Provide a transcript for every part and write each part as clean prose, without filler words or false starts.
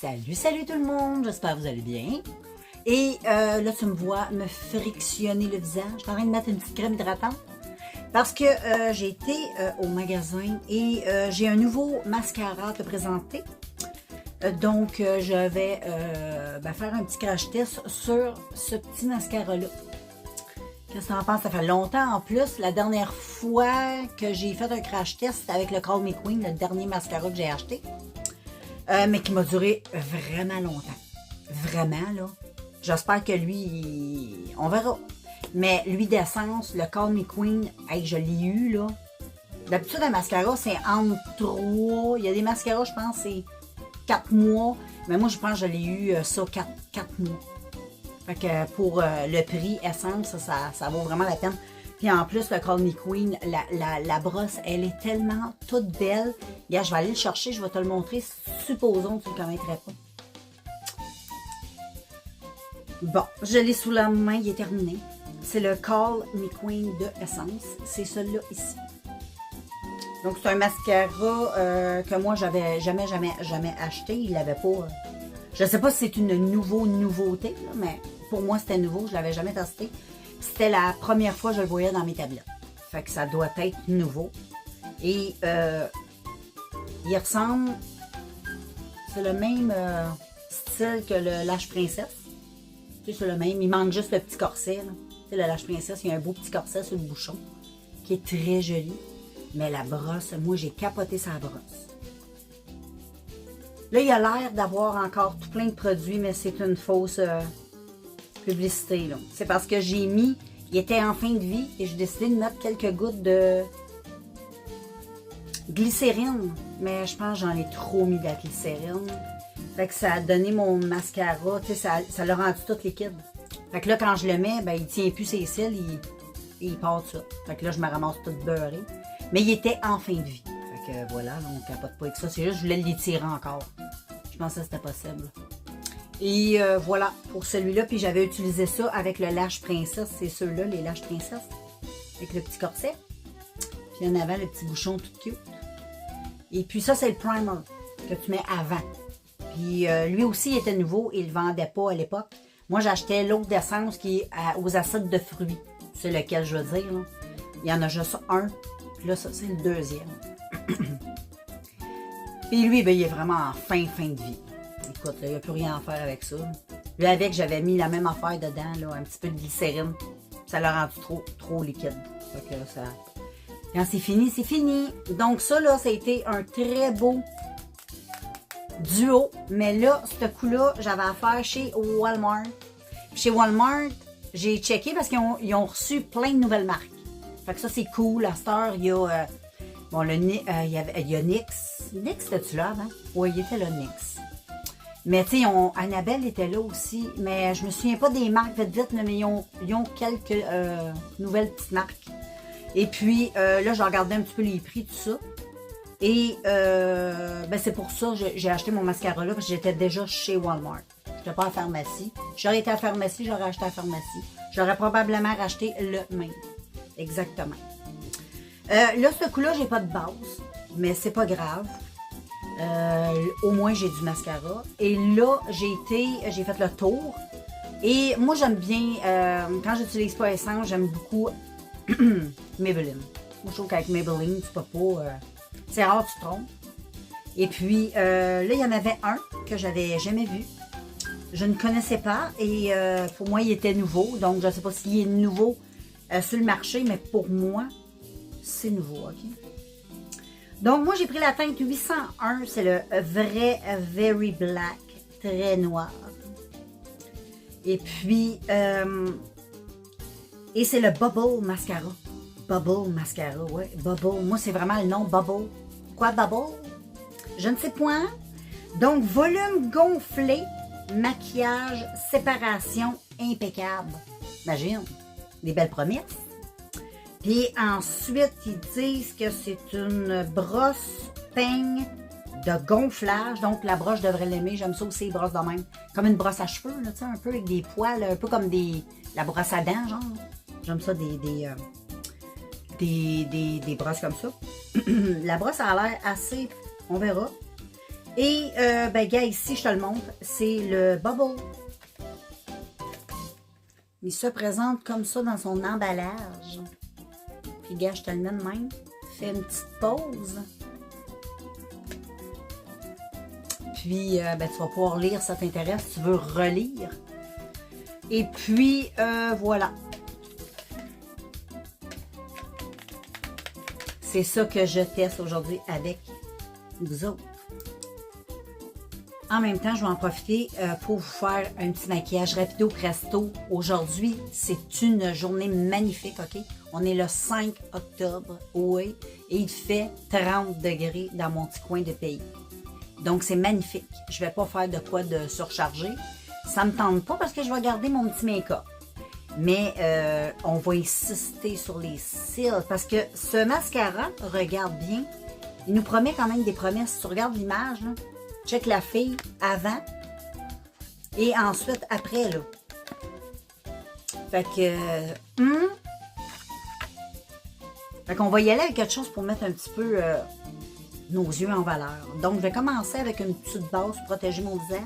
Salut, salut tout le monde, j'espère que vous allez bien. Et là, tu me vois me frictionner le visage. Je suis en train de mettre une petite crème hydratante parce que j'ai été au magasin et j'ai un nouveau mascara à te présenter. Donc, je vais faire un petit crash test sur ce petit mascara-là. Qu'est-ce que tu en penses? Ça fait longtemps en plus. La dernière fois que j'ai fait un crash test, c'était avec le Call Me Queen, le dernier mascara que j'ai acheté. Mais qui m'a duré vraiment longtemps. Vraiment, là. J'espère que lui, on verra. Mais lui d'essence, le Call Me Queen, hey, je l'ai eu, là. D'habitude, un mascara, c'est entre 3. Il y a des mascaras, je pense, c'est 4 mois. Mais moi, je pense que je l'ai eu, ça, 4 mois. Fait que pour le prix essence, ça vaut vraiment la peine. Puis en plus, le Call Me Queen, la brosse, elle est tellement toute belle. Regarde, je vais aller le chercher, je vais te le montrer. Supposons que tu ne le connaîtrais pas. Bon, je l'ai sous la main, il est terminé. C'est le Call Me Queen de Essence. C'est celui-là ici. Donc, c'est un mascara que moi, j'avais jamais acheté. Il n'avait pas... je ne sais pas si c'est une nouveauté, là, mais pour moi, c'était nouveau. Je ne l'avais jamais testé. C'était la première fois que je le voyais dans mes tablettes. Fait que ça doit être nouveau. Et il ressemble... C'est le même style que le Lash Princess. Tu sais, c'est le même. Il manque juste le petit corset. Là. Tu sais, le Lash Princess, il y a un beau petit corset sur le bouchon qui est très joli. Mais la brosse, moi, j'ai capoté sa brosse. Là, il a l'air d'avoir encore tout plein de produits, mais c'est une fausse publicité. C'est parce que j'ai mis, il était en fin de vie, et j'ai décidé de mettre quelques gouttes de glycérine. Mais je pense que j'en ai trop mis de la glycérine. Fait que ça a donné mon mascara, tu sais, ça l'a rendu tout liquide. Fait que là, quand je le mets, ben, il tient plus ses cils, il part tout ça. Fait que là, je me ramasse toute beurrée. Mais il était en fin de vie. Fait que voilà, là, on capote pas avec ça. C'est juste que je voulais l'étirer encore. Je pensais que c'était possible. Et voilà, pour celui-là. Puis j'avais utilisé ça avec le Lash Princess. C'est ceux-là, les Lash Princess. Avec le petit corset. Puis en avant, le petit bouchon tout cute. Et puis ça, c'est le primer que tu mets avant. Puis lui aussi, il était nouveau. Il ne le vendait pas à l'époque. Moi, j'achetais l'autre d'essence qui est aux acides de fruits. C'est lequel je veux dire. Là. Il y en a juste un. Puis là, ça, c'est le deuxième. Puis lui, ben, il est vraiment en fin de vie. Écoute, là, il n'y a plus rien à faire avec ça. Lui, avec, j'avais mis la même affaire dedans, là, un petit peu de glycérine. Ça l'a rendu trop liquide. Fait que ça... Quand c'est fini, c'est fini. Donc ça, là, ça a été un très beau duo. Mais là, ce coup-là, j'avais affaire chez Walmart. Chez Walmart, j'ai checké parce qu'ils ont reçu plein de nouvelles marques. Fait que ça, c'est cool. À cette heure, il y a... bon, il y a NYX. NYX, c'était-tu là avant? Oui, il était là, NYX. Mais tu sais, Annabelle était là aussi. Mais je me souviens pas des marques vite, mais ils ont quelques nouvelles petites marques. Et puis, là, j'ai regardé un petit peu les prix, tout ça. Et ben, c'est pour ça que j'ai acheté mon mascara là, parce que j'étais déjà chez Walmart. Je n'étais pas à la pharmacie. J'aurais été à la pharmacie, j'aurais acheté à la pharmacie. J'aurais probablement racheté le même. Exactement. Là, ce coup-là, j'ai pas de base, mais c'est pas grave. Au moins, j'ai du mascara. Et là, j'ai fait le tour. Et moi, j'aime bien, quand j'utilise pas essence, j'aime beaucoup Maybelline. Moi, je trouve qu'avec Maybelline, tu peux pas... c'est rare, tu te trompes. Et puis, là, il y en avait un que j'avais jamais vu. Je ne connaissais pas. Et pour moi, il était nouveau. Donc, je ne sais pas s'il est nouveau sur le marché, mais pour moi, c'est nouveau, OK? Donc, moi, j'ai pris la teinte 801. C'est le vrai Very Black, très noir. Et puis, et c'est le Bubble Mascara. Bubble Mascara, ouais. Bubble. Moi, c'est vraiment le nom Bubble. Quoi, Bubble? Je ne sais point. Donc, volume gonflé, maquillage, séparation impeccable. Imagine, des belles promesses. Puis ensuite, ils disent que c'est une brosse peigne de gonflage. Donc, la broche devrait l'aimer. J'aime ça aussi, les brosses de même. Comme une brosse à cheveux, là, tu sais, un peu avec des poils, un peu comme la brosse à dents, genre. J'aime ça, des brosses comme ça. La brosse a l'air assez... On verra. Et, ben, gars, ici, je te le montre, c'est le Bubble. Il se présente comme ça dans son emballage. Puis, gars, je te le mets de même. Fais une petite pause. Puis, ben, tu vas pouvoir lire si ça t'intéresse, si tu veux relire. Et puis, voilà. C'est ça que je teste aujourd'hui avec vous autres. En même temps, je vais en profiter pour vous faire un petit maquillage rapido presto. Aujourd'hui, c'est une journée magnifique, OK? On est le 5 octobre, oui, et il fait 30 degrés dans mon petit coin de pays. Donc, c'est magnifique. Je ne vais pas faire de quoi de surcharger. Ça ne me tente pas parce que je vais garder mon petit make-up. Mais on va insister sur les cils parce que ce mascara, regarde bien, il nous promet quand même des promesses. Si tu regardes l'image, là, check la fille avant et ensuite après, là. Fait que... Fait qu'on va y aller avec quelque chose pour mettre un petit peu nos yeux en valeur. Donc, je vais commencer avec une petite base pour protéger mon visage.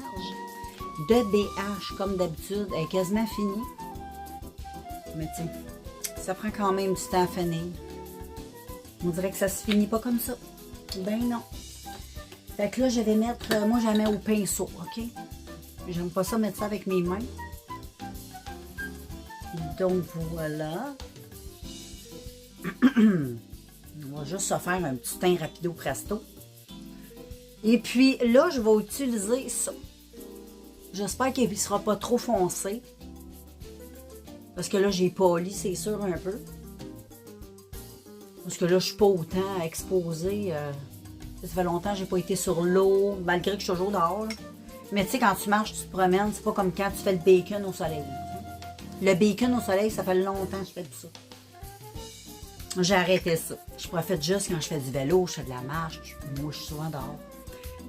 De BH, comme d'habitude, elle est quasiment finie. Mais tu sais, ça prend quand même du temps à finir. On dirait que ça se finit pas comme ça. Ben non. Fait que là, je vais mettre... moi, je la mets au pinceau, OK? J'aime pas ça mettre ça avec mes mains. Donc, voilà. On va juste se faire un petit teint rapido presto. Et puis, là, je vais utiliser ça. J'espère qu'il ne sera pas trop foncé. Parce que là, j'ai poli, c'est sûr, un peu. Parce que là, je suis pas autant exposée. Ça fait longtemps que j'ai pas été sur l'eau, malgré que je suis toujours dehors. Là. Mais tu sais, quand tu marches, tu te promènes, c'est pas comme quand tu fais le bacon au soleil. Le bacon au soleil, ça fait longtemps que je fais tout ça. J'ai arrêté ça. Je profite juste quand je fais du vélo, je fais de la marche. Moi, je suis souvent dehors.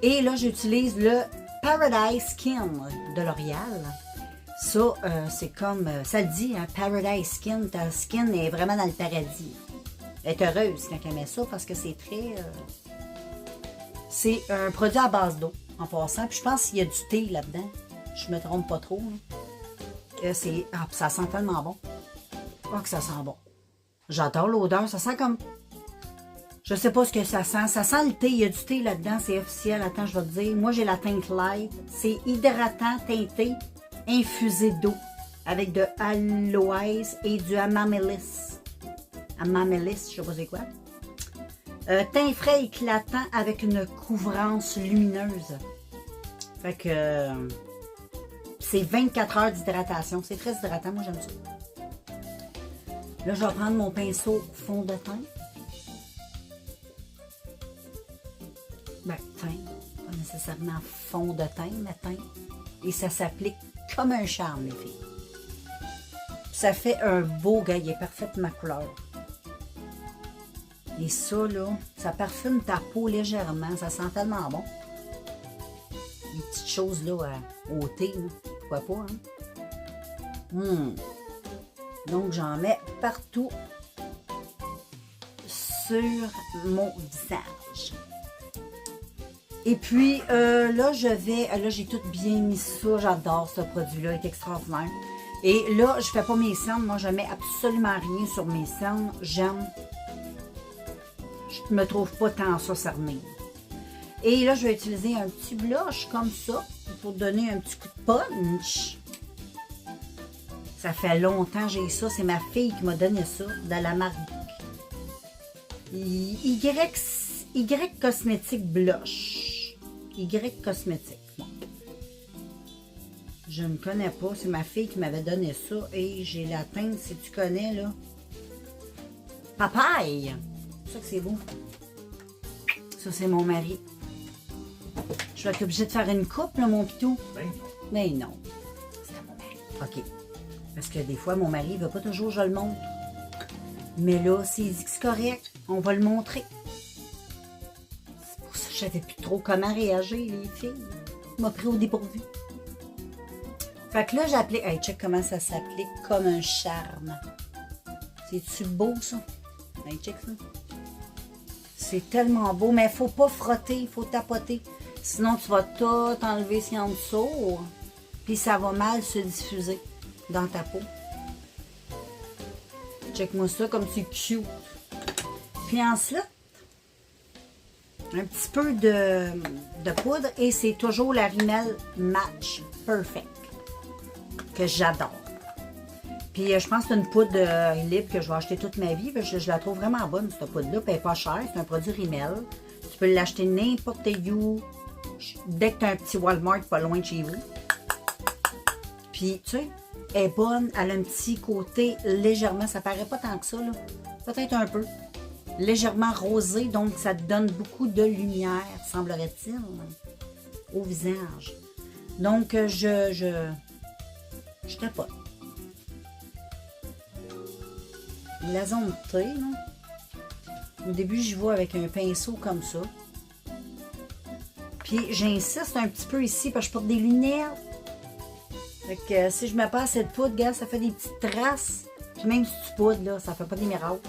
Et là, j'utilise le Paradise Skin de L'Oréal. Ça, c'est comme, ça le dit, hein, Paradise Skin, ta skin est vraiment dans le paradis. Elle est heureuse quand elle met ça parce que c'est très... c'est un produit à base d'eau, en passant. Puis je pense qu'il y a du thé là-dedans. Je me trompe pas trop. Ça sent tellement bon. Oh, que ça sent bon. J'adore l'odeur. Ça sent comme... Je sais pas ce que ça sent. Ça sent le thé. Il y a du thé là-dedans. C'est officiel. Attends, je vais te dire. Moi, j'ai la teinte light. C'est hydratant, teinté, infusé d'eau. Avec de aloès et du amamélis. Amamélis, je sais pas c'est quoi. Teint frais éclatant avec une couvrance lumineuse. Fait que... c'est 24 heures d'hydratation. C'est très hydratant. Moi, j'aime ça. Là, je vais prendre mon pinceau fond de teint. Ben, teint. Pas nécessairement fond de teint, mais teint. Et ça s'applique comme un charme, les filles. Ça fait un beau gars. Il est parfait de ma couleur. Et ça, là, ça parfume ta peau légèrement. Ça sent tellement bon. Les petites choses, là, au thé, là. Pourquoi pas, hein? Donc, j'en mets partout sur mon visage. Et puis, là, là, j'ai tout bien mis ça. J'adore ce produit-là. Il est extraordinaire. Et là, je fais pas mes cernes. Moi, je mets absolument rien sur mes cernes. J'aime. Je me trouve pas tant ça cerné. Et là, je vais utiliser un petit blush comme ça pour donner un petit coup de punch. Ça fait longtemps que j'ai ça. C'est ma fille qui m'a donné ça de la marque Y Cosmétique Blush. Y Cosmétique. Bon. Je ne connais pas. C'est ma fille qui m'avait donné ça. Et j'ai la teinte, si tu connais, là. Papaye. C'est ça que c'est beau. Ça, c'est mon mari. Je vais être obligée de faire une coupe, là, mon pitou. Mais non. C'est à mon mari. OK. Parce que des fois, mon mari ne veut pas toujours que je le montre. Mais là, s'il dit que c'est correct, on va le montrer. C'est pour ça que je ne savais plus trop comment réagir, les filles. Il m'a pris au dépourvu. Fait que là, j'ai appelé... Hey, check comment ça s'applique comme un charme. C'est-tu beau, ça? Hey, check ça. C'est tellement beau, mais il ne faut pas frotter, il faut tapoter. Sinon, tu vas tout enlever ce qu'il y a en dessous. Puis ça va mal se diffuser dans ta peau. Check-moi ça comme c'est cute. Puis ensuite, un petit peu de poudre et c'est toujours la Rimmel Match Perfect que j'adore. Puis je pense que c'est une poudre libre que je vais acheter toute ma vie. Parce que je la trouve vraiment bonne, cette poudre-là. Puis elle n'est pas chère, c'est un produit Rimmel. Tu peux l'acheter n'importe où, dès que tu as un petit Walmart pas loin de chez vous. Puis, tu sais, elle est bonne. Elle a un petit côté légèrement, ça paraît pas tant que ça, là. Peut-être un peu. Légèrement rosé, donc ça te donne beaucoup de lumière, semblerait-il, au visage. Donc, je tapote. La zone T, là. Au début, j'y vais avec un pinceau comme ça. Puis, j'insiste un petit peu ici parce que je porte des lunettes. Fait que si je mets pas assez de poudre, regarde, ça fait des petites traces. Puis même si tu poudres, là, ça fait pas des miracles.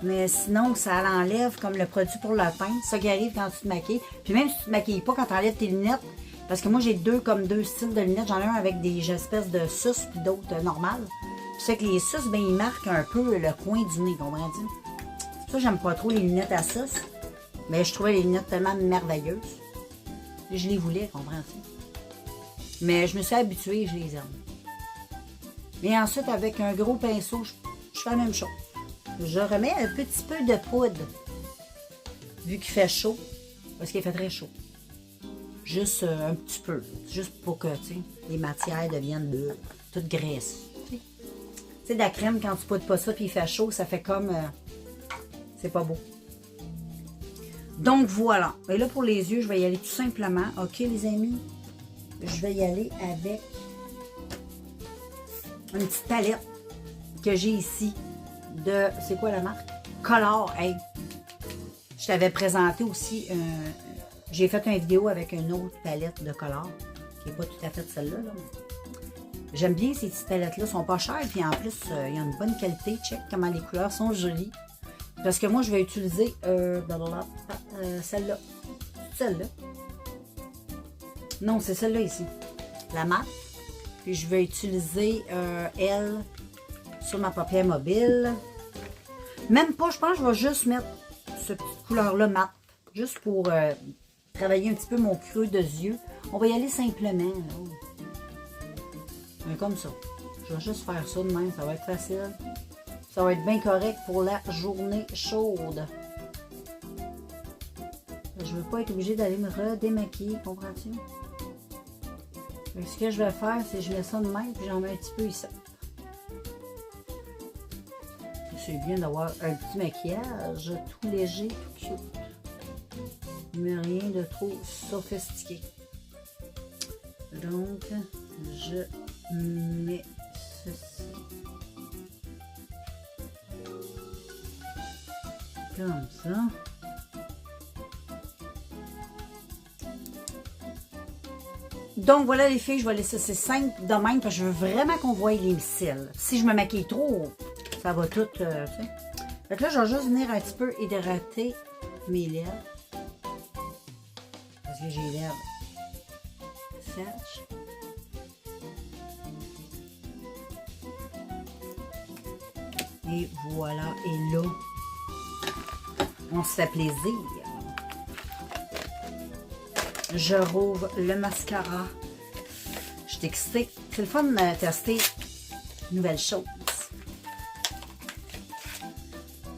Mais sinon, ça l'enlève comme le produit pour le teint. C'est ça qui arrive quand tu te maquilles. Puis même si tu ne te maquilles pas, quand tu enlèves tes lunettes, parce que moi, j'ai deux styles de lunettes. J'en ai un avec des espèces de sus, puis d'autres normales. Puis c'est que les sus, ben, ils marquent un peu le coin du nez, comprends-tu? C'est pour ça que j'aime pas trop les lunettes à sus. Mais je trouvais les lunettes tellement merveilleuses. Et je les voulais, comprends-tu? Mais je me suis habituée, je les aime. Et ensuite, avec un gros pinceau, je fais la même chose. Je remets un petit peu de poudre, vu qu'il fait chaud, parce qu'il fait très chaud. Juste un petit peu, juste pour que les matières deviennent toute graisse. Tu sais, de la crème, quand tu poudres pas ça, puis il fait chaud, ça fait comme... c'est pas beau. Donc voilà. Et là, pour les yeux, je vais y aller tout simplement. OK, les amis? Je vais y aller avec une petite palette que j'ai ici. De, c'est quoi la marque? Color. Hey. Je t'avais présenté aussi, j'ai fait une vidéo avec une autre palette de Color, qui n'est pas tout à fait celle-là. Là. J'aime bien ces petites palettes-là, sont pas chères, puis en plus, il y a une bonne qualité. Check comment les couleurs sont jolies. Parce que moi, je vais utiliser celle-là. Celle-là. Non, c'est celle-là ici. La mat. Puis je vais utiliser elle sur ma paupière mobile. Même pas, je pense que je vais juste mettre cette petite couleur-là mat. Juste pour travailler un petit peu mon creux de yeux. On va y aller simplement. Mais comme ça. Je vais juste faire ça de même. Ça va être facile. Ça va être bien correct pour la journée chaude. Je ne veux pas être obligée d'aller me redémaquiller. Comprends-tu? Ce que je vais faire, c'est que je mets ça de même. Puis j'en mets un petit peu ici. C'est bien d'avoir un petit maquillage tout léger, tout cute. Mais rien de trop sophistiqué. Donc, je mets ceci. Comme ça. Donc voilà les filles, je vais laisser ça simple de même parce que je veux vraiment qu'on voie les cils. Si je me maquille trop, ça va tout, tu sais. Fait que là, je vais juste venir un petit peu hydrater mes lèvres. Parce que j'ai les lèvres sèches. Et voilà, et là, on se fait plaisir. Je rouvre le mascara. Je suis excitée. C'est le fun de tester une nouvelle chose.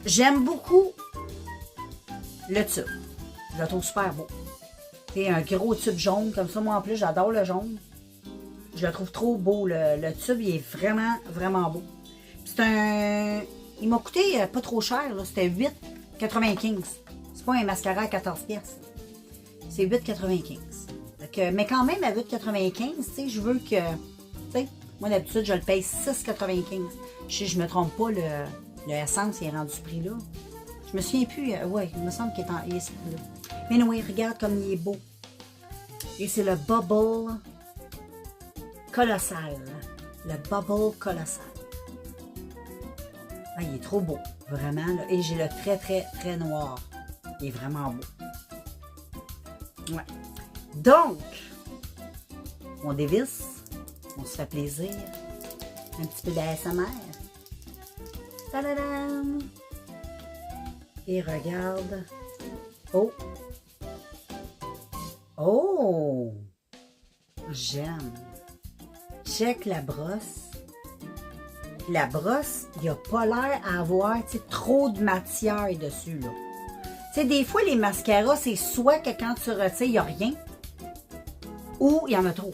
J'aime beaucoup le tube. Je le trouve super beau. C'est un gros tube jaune comme ça. Moi, en plus, j'adore le jaune. Je le trouve trop beau. Le tube, il est vraiment, vraiment beau. C'est un... Il m'a coûté pas trop cher. C'était 8,95. C'est pas un mascara à 14 pièces. C'est 8,95. Mais quand même, à 8,95, je veux que... Moi, d'habitude, je le paye 6,95. Si je ne me trompe pas, le essence il est rendu ce prix-là. Je me souviens plus. Ouais, il me semble qu'il est ce prix-là. Mais oui, regarde comme il est beau. Et c'est le Bubble Colossal. Le Bubble Colossal. Ah, il est trop beau. Vraiment. Là. Et j'ai le très, très, très noir. Il est vraiment beau. Ouais. Donc, on dévisse, on se fait plaisir. Un petit peu d'ASMR. Tadadam! Et regarde. Oh! Oh! J'aime. Check la brosse. La brosse, il n'y a pas l'air à avoir trop de matière dessus, là. Tu sais, des fois, les mascaras, c'est soit que quand tu retires, il n'y a rien, ou il y en a trop.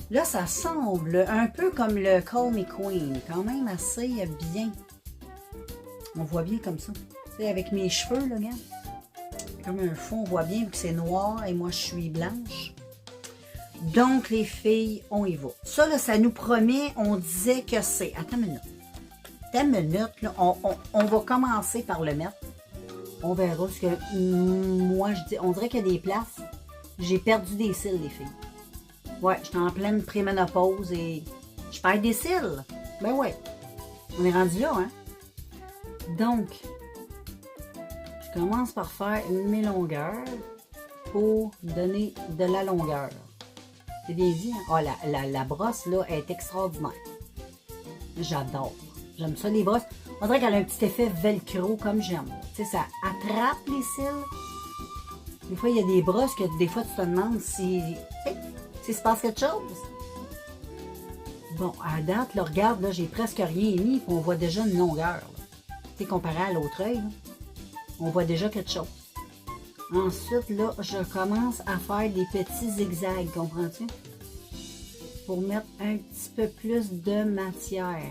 Là, ça semble un peu comme le Call Me Queen, quand même assez bien. On voit bien comme ça. Tu sais, avec mes cheveux, là, regarde. Comme un fond, on voit bien vu que c'est noir et moi, je suis blanche. Donc, les filles, on y va. Ça, là, ça nous promet, on disait que c'est... Attends une minute, là, on va commencer par le mettre. On verra ce que moi, je dis. On dirait qu'il y a des places. J'ai perdu des cils, les filles. Ouais, je suis en pleine préménopause et je perds des cils. Ben ouais, on est rendu là, hein? Donc, je commence par faire mes longueurs pour donner de la longueur. C'est bien dit, hein? Ah, la brosse, là, est extraordinaire. J'adore. J'aime ça, les brosses. On dirait qu'elle a un petit effet velcro, comme j'aime. Tu sais, ça attrape les cils. Des fois, il y a des brosses que des fois, tu te demandes si... S'il se passe quelque chose. Bon, à date, là, regarde, là, j'ai presque rien mis, puis on voit déjà une longueur. Tu sais, comparé à l'autre œil, là, on voit déjà quelque chose. Ensuite, là, je commence à faire des petits zigzags, comprends-tu? Pour mettre un petit peu plus de matière.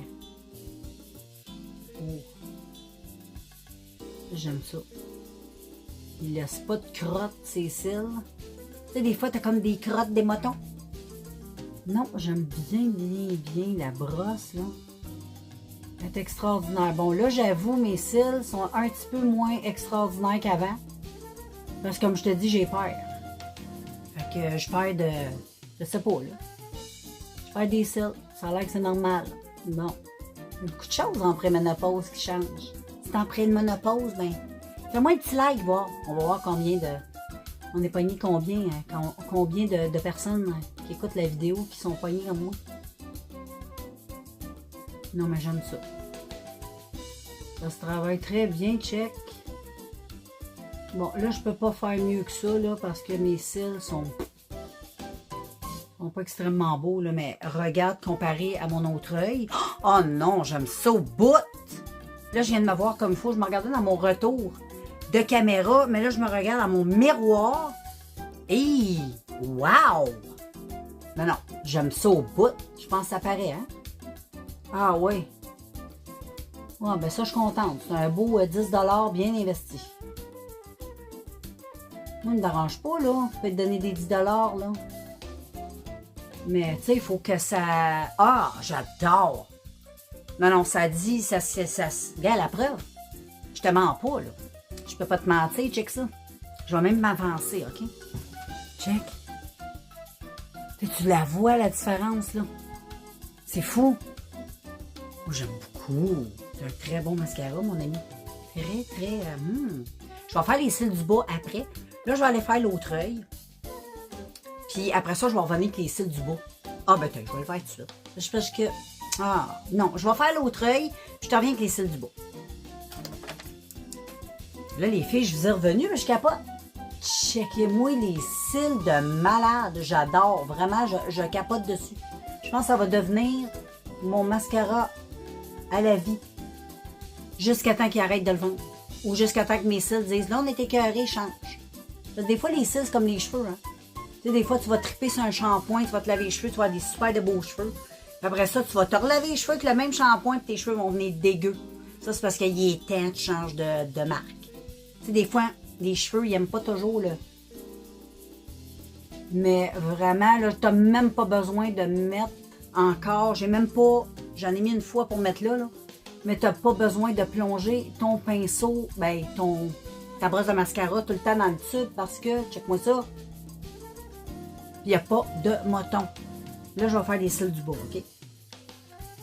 Oh. J'aime ça. Il laisse pas de crotte, ces cils. Tu sais, des fois, t'as comme des crottes des motons. Non, j'aime bien la brosse, là. Elle est extraordinaire. Bon, là, j'avoue, mes cils sont un petit peu moins extraordinaires qu'avant. Parce que, comme je te dis, j'ai peur. Fait que je perds de... Je sais pas, là. Je perds des cils. Ça a l'air que c'est normal. Bon. Il y a beaucoup de choses en préménopause qui changent. Si t'es en préménopause, ben... Fais-moi un petit like, voir. On va voir combien de... On est pogné combien de personnes qui écoutent la vidéo qui sont pognées comme moi. Non, mais j'aime ça. Ça se travaille très bien, check. Bon, là, je peux pas faire mieux que ça, là, parce que mes cils sont pas extrêmement beaux, là, mais regarde, comparé à mon autre œil. Oh non, j'aime ça au bout! Là, je viens de me voir comme il faut. Je me regardais dans mon retour de caméra, mais là, je me regarde dans mon miroir. Et wow! Non, j'aime ça au bout. Je pense que ça paraît, hein? Ah oui. Ouais, ben ça, je suis contente. C'est un beau 10 $ bien investi. Moi, ne me dérange pas, là. Je peux te donner des 10 $, là. Mais, tu sais, il faut que ça... Ah, j'adore! Non, ça dit, ça... Regarde la preuve. Je te mens pas, là. Je peux pas te mentir, check ça. Je vais même m'avancer, OK? Check. Tu la vois, la différence, là? C'est fou. Moi, j'aime beaucoup. C'est un très bon mascara, mon ami. Très... Je vais faire les cils du bas après. Là, je vais aller faire l'autre œil. Puis après ça, je vais revenir avec les cils du bas. Ah, ben, je vais le faire tout ça. Je pense que... Ah, non. Je vais faire l'autre œil, puis je te reviens avec les cils du bas. Là, les filles, je vous ai revenu, mais je capote. Checkez-moi les cils de malade. J'adore. Vraiment, je capote dessus. Je pense que ça va devenir mon mascara à la vie. Jusqu'à temps qu'il arrête de le vendre. Ou jusqu'à temps que mes cils disent, là, on est écœurés, change. Des fois, les cils, c'est comme les cheveux, hein. Tu sais, des fois, tu vas triper sur un shampoing, tu vas te laver les cheveux, tu vas avoir des super de beaux cheveux. Puis après ça, tu vas te relaver les cheveux avec le même shampoing, puis tes cheveux vont venir dégueux. Ça, c'est parce qu'il est temps, tu changes de marque. Tu sais, des fois, les cheveux, ils n'aiment pas toujours le... Mais vraiment, là, tu n'as même pas besoin de mettre encore. J'ai même pas... J'en ai mis une fois pour mettre là. Mais tu n'as pas besoin de plonger ton pinceau, ben, ta brosse de mascara tout le temps dans le tube parce que, check-moi ça, il n'y a pas de moton. Là, je vais faire des cils du bas, OK?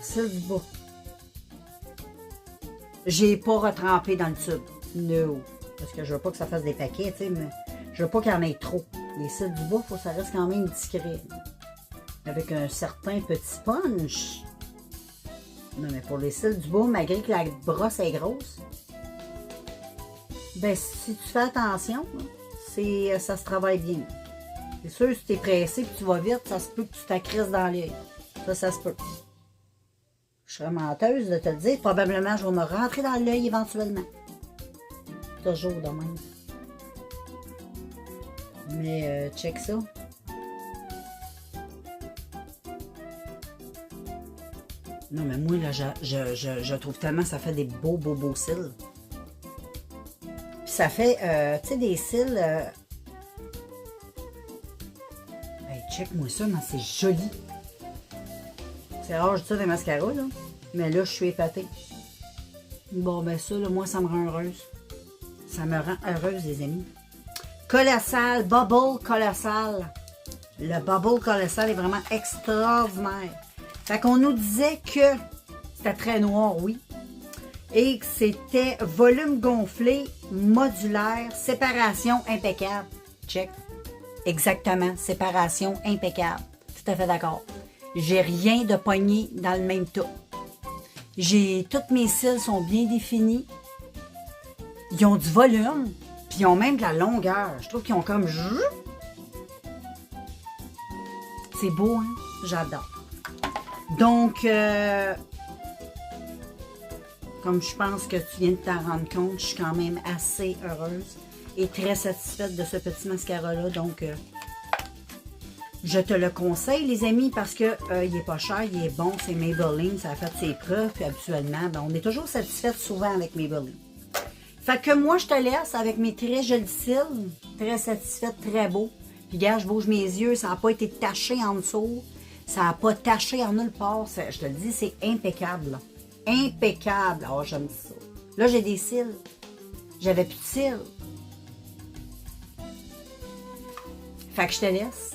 Cils du bas. J'ai pas retrempé dans le tube. No. Parce que je veux pas que ça fasse des paquets, tu sais, mais Je veux pas qu'il y en ait trop. Les cils du bois, il faut que ça reste quand même discret. Avec un certain petit punch. Non, mais pour les cils du bois, malgré que la brosse est grosse, ben si tu fais attention, ça se travaille bien. C'est sûr, si tu es pressé et que tu vas vite, ça se peut que tu t'accrisses dans l'œil. Ça se peut. Je serais menteuse de te le dire. Probablement, je vais me rentrer dans l'œil éventuellement. Toujours de même. Mais check ça. Non, mais moi, là, je trouve tellement ça fait des beaux cils. Puis ça fait, tu sais, des cils... Hey, check-moi ça, mais c'est joli. C'est rare, je dis ça des mascaras, là. Mais là, je suis épatée. Bon, ben ça, là, moi, ça me rend heureuse. Ça me rend heureuse, les amis. Colossal, Bubble Colossal. Le Bubble Colossal est vraiment extraordinaire. Fait qu'on nous disait que c'était très noir, oui. Et que c'était volume gonflé, modulaire, séparation impeccable. Check. Exactement, séparation impeccable. Tout à fait d'accord. J'ai rien de pogné dans le même tas. Toutes mes cils sont bien définis. Ils ont du volume, puis ils ont même de la longueur. Je trouve qu'ils ont comme... C'est beau, hein? J'adore. Donc, comme je pense que tu viens de t'en rendre compte, je suis quand même assez heureuse et très satisfaite de ce petit mascara-là. Donc, je te le conseille, les amis, parce que il est pas cher, il est bon, c'est Maybelline, ça a fait ses preuves, puis habituellement, ben, on est toujours satisfaite souvent avec Maybelline. Fait que moi, je te laisse avec mes très jolis cils, très satisfaite, très beau. Puis, gars, je bouge mes yeux, ça n'a pas été taché en dessous, ça n'a pas taché en nulle part. Je te le dis, c'est impeccable, là. Impeccable. Oh, j'aime ça. Là, j'ai des cils. J'avais plus de cils. Fait que je te laisse.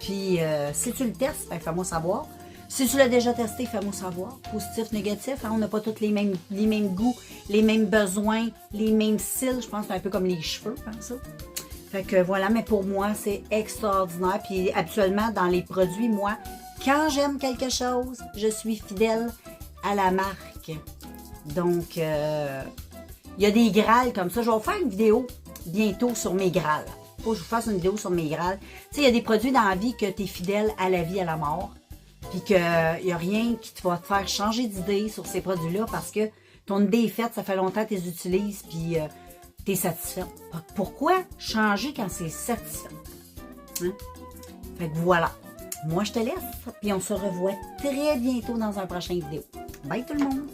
Puis, si tu le testes, ben, fais-moi savoir. Si tu l'as déjà testé, fais-moi savoir. Positif, négatif, hein? On n'a pas tous les mêmes goûts, les mêmes besoins, les mêmes cils. Je pense que c'est un peu comme les cheveux, hein, ça. Fait que voilà, mais pour moi, c'est extraordinaire. Puis habituellement, dans les produits, moi, quand j'aime quelque chose, je suis fidèle à la marque. Donc, il y a des Graal comme ça. Je vais vous faire une vidéo bientôt sur mes Graal. Faut que je vous fasse une vidéo sur mes Graal. Tu sais, il y a des produits dans la vie que tu es fidèle à la vie, à la mort. Puis qu'il n'y a rien qui te va te faire changer d'idée sur ces produits-là parce que ton idée est faite, ça fait longtemps que tu les utilises, puis tu es satisfait. Pourquoi changer quand c'est satisfait? Hein? Fait que voilà. Moi, je te laisse, puis on se revoit très bientôt dans un prochain vidéo. Bye tout le monde!